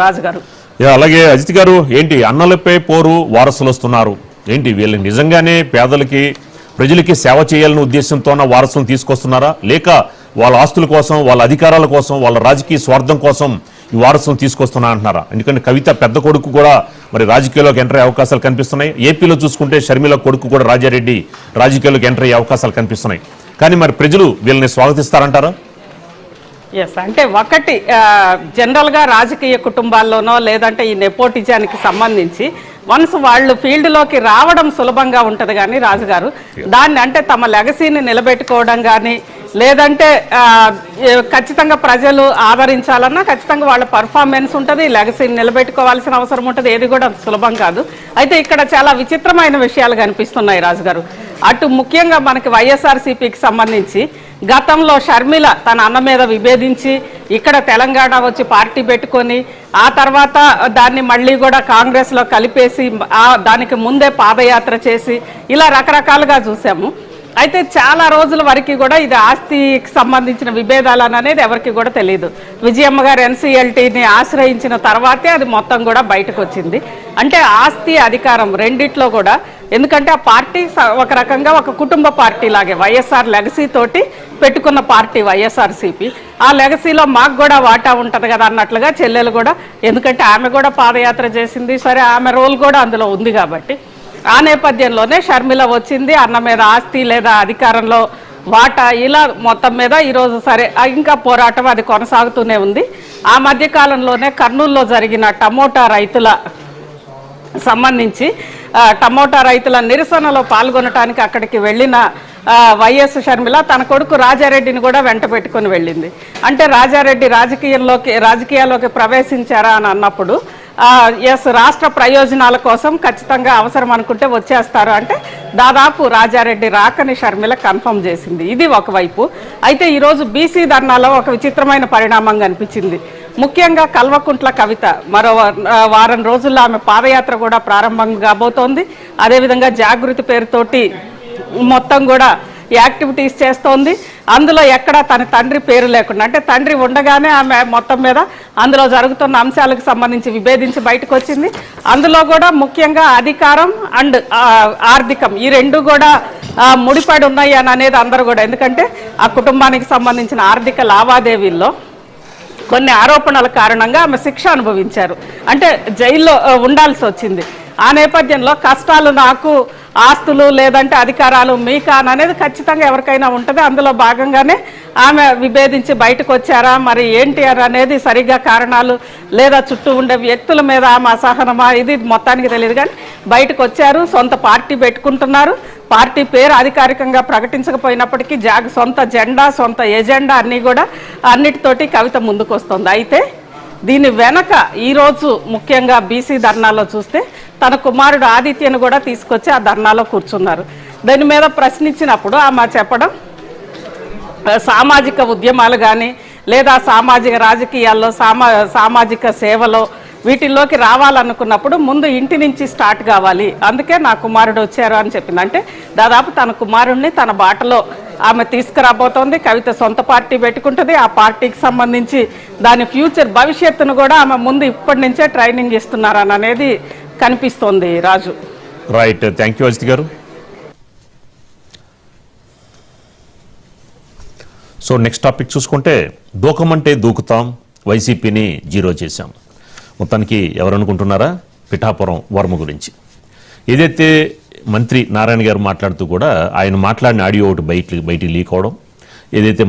రాజు గారు అలాగే అజిత్ గారు ఏంటి అన్నలపై పోరు వారసులు వస్తున్నారు ఏంటి వీళ్ళు నిజంగానే పేదలకి ప్రజలకి సేవ చేయాలనే ఉద్దేశంతోన వారసులను తీసుకొస్తున్నారా లేక వాళ్ళ ఆస్తుల కోసం వాళ్ళ అధికారాల కోసం వాళ్ళ రాజకీయ స్వార్థం కోసం ఈ వారసులను తీసుకొస్తున్నా అంటున్నారా? ఎందుకంటే కవిత పెద్ద కొడుకు కూడా మరి రాజకీయాల్లోకి ఎంటర్ అయ్యే అవకాశాలు కనిపిస్తున్నాయి. ఏపీలో చూసుకుంటే షర్మిల కొడుకు కూడా రాజారెడ్డి రాజకీయాల్లోకి ఎంటర్ అయ్యే అవకాశాలు కనిపిస్తున్నాయి. కానీ మరి ప్రజలు వీళ్ళని స్వాగతిస్తారంటారా? ఎస్, అంటే ఒకటి జనరల్గా రాజకీయ కుటుంబాల్లోనో లేదంటే ఈ నెపోటిజానికి సంబంధించి వన్స్ వాళ్ళు ఫీల్డ్లోకి రావడం సులభంగా ఉంటుంది. కానీ రాజుగారు దాన్ని అంటే తమ లెగసీని నిలబెట్టుకోవడం కానీ లేదంటే ఖచ్చితంగా ప్రజలు ఆదరించాలన్నా ఖచ్చితంగా వాళ్ళ పర్ఫార్మెన్స్ ఉంటుంది, లెగసీని నిలబెట్టుకోవాల్సిన అవసరం ఉంటుంది. ఏది కూడా సులభం కాదు. అయితే ఇక్కడ చాలా విచిత్రమైన విషయాలు కనిపిస్తున్నాయి రాజుగారు. అటు ముఖ్యంగా మనకి వైఎస్ఆర్సీపీకి సంబంధించి గతంలో షర్మిల తన అన్న మీద విభేదించి ఇక్కడ తెలంగాణ వచ్చి పార్టీ పెట్టుకొని ఆ తర్వాత దాన్ని మళ్ళీ కూడా కాంగ్రెస్లో కలిపేసి దానికి ముందే పాదయాత్ర చేసి ఇలా రకరకాలుగా చూసాము. అయితే చాలా రోజుల వరకు కూడా ఇది ఆస్తికి సంబంధించిన విభేదాలు అనేది ఎవరికి కూడా తెలియదు. విజయమ్మ గారు ఎన్సీఎల్టీని ఆశ్రయించిన తర్వాతే అది మొత్తం కూడా బయటకు వచ్చింది. అంటే ఆస్తి అధికారం రెండిట్లో కూడా, ఎందుకంటే ఆ పార్టీ ఒక రకంగా ఒక కుటుంబ పార్టీ లాగే వైఎస్ఆర్ లెగసీ తోటి పెట్టుకున్న పార్టీ వైఎస్ఆర్సీపీ. ఆ లెగసీలో మాకు కూడా వాటా ఉంటుంది కదా అన్నట్లుగా చెల్లెలు కూడా, ఎందుకంటే ఆమె కూడా పాదయాత్ర చేసింది, సరే ఆమె రోల్ కూడా అందులో ఉంది కాబట్టి ఆ నేపథ్యంలోనే షర్మిల వచ్చింది. అన్న మీద ఆస్తి లేదా అధికారంలో వాటా ఇలా మొత్తం మీద ఈరోజు సరే ఇంకా పోరాటం అది కొనసాగుతూనే ఉంది. ఆ మధ్యకాలంలోనే కర్నూలులో జరిగిన టమోటా రైతుల సంబంధించి టమోటా రైతుల నిరసనలో పాల్గొనడానికి అక్కడికి వెళ్ళిన వైఎస్ షర్మిల తన కొడుకు రాజారెడ్డిని కూడా వెంట పెట్టుకుని వెళ్ళింది. అంటే రాజారెడ్డి రాజకీయాల్లోకి ప్రవేశించారా అని అన్నప్పుడు ఎస్, రాష్ట్ర ప్రయోజనాల కోసం ఖచ్చితంగా అవసరం అనుకుంటే వచ్చేస్తారు అంటే దాదాపు రాజారెడ్డి రాకని షర్మిల కన్ఫర్మ్ చేసింది. ఇది ఒకవైపు. అయితే ఈరోజు బీసీ ధర్నాలో ఒక విచిత్రమైన పరిణామం కనిపించింది. ముఖ్యంగా కల్వకుంట్ల కవిత మరో వారం రోజుల్లో ఆమె పాదయాత్ర కూడా ప్రారంభం కాబోతోంది. అదేవిధంగా జాగృతి పేరుతోటి మొత్తం కూడా యాక్టివిటీస్ చేస్తోంది. అందులో ఎక్కడ తన తండ్రి పేరు లేకుండా, అంటే తండ్రి ఉండగానే ఆమె మొత్తం మీద అందులో జరుగుతున్న అంశాలకు సంబంధించి విభేదించి బయటకు వచ్చింది. అందులో కూడా ముఖ్యంగా అధికారం అండ్ ఆర్థికం ఈ రెండు కూడా ముడిపడి ఉన్నాయి అని అనేది అందరూ కూడా, ఎందుకంటే ఆ కుటుంబానికి సంబంధించిన ఆర్థిక లావాదేవీల్లో కొన్ని ఆరోపణల కారణంగా ఆమె శిక్ష అనుభవించారు, అంటే జైల్లో ఉండాల్సి వచ్చింది. ఆ నేపథ్యంలో కష్టాలు నాకు, ఆస్తులు లేదంటే అధికారాలు మీకా అనేది ఖచ్చితంగా ఎవరికైనా ఉంటుంది. అందులో భాగంగానే ఆమె విభేదించి బయటకు వచ్చారా మరి ఏంటి అనేది సరిగ్గా కారణాలు లేదా చుట్టూ ఉండే వ్యక్తుల మీద ఆమె అసహనమా ఇది మొత్తానికి తెలియదు. కానీ బయటకు వచ్చారు, సొంత పార్టీ పెట్టుకుంటున్నారు. పార్టీ పేరు అధికారికంగా ప్రకటించకపోయినప్పటికీ సొంత జెండా, సొంత ఎజెండా అన్నీ కూడా అన్నిటితోటి కవిత ముందుకు వస్తుంది. అయితే దీని వెనక ఈరోజు ముఖ్యంగా బీసీ ధర్నాలో చూస్తే తన కుమారుడు ఆదిత్యను కూడా తీసుకొచ్చి ఆ ధర్నాలో కూర్చున్నారు. దాని మీద ప్రశ్నించినప్పుడు ఆమె చెప్పడం సామాజిక ఉద్యమాలు కానీ లేదా సామాజిక రాజకీయాల్లో సామాజిక సేవలో వీటిల్లోకి రావాలనుకున్నప్పుడు ముందు ఇంటి నుంచి స్టార్ట్ కావాలి, అందుకే నా కుమారుడు వచ్చారు అని చెప్పింది. అంటే దాదాపు తన కుమారుడిని తన బాటలో ఆమె తీసుకురాబోతోంది. కవిత సొంత పార్టీ పెట్టుకుంటుంది. ఆ పార్టీకి సంబంధించి దాని ఫ్యూచర్ భవిష్యత్తును కూడా ఆమె ముందు ఇప్పటి నుంచే ట్రైనింగ్ ఇస్తున్నారని అనేది కనిపిస్తోంది. రాజు రైట్, థ్యాంక్ యూ అజిత్ గారు. సో నెక్స్ట్ టాపిక్ చూసుకుంటే దూకమంటే దూకుతాం, వైసీపీని జీరో చేశాం. మొత్తానికి ఎవరు అనుకుంటున్నారా? పిఠాపురం వర్మ గురించి ఏదైతే మంత్రి నారాయణ గారు మాట్లాడుతూ కూడా ఆయన మాట్లాడిన ఆడియో ఒకటి బయటికి లీక్ అవడం, ఏదైతే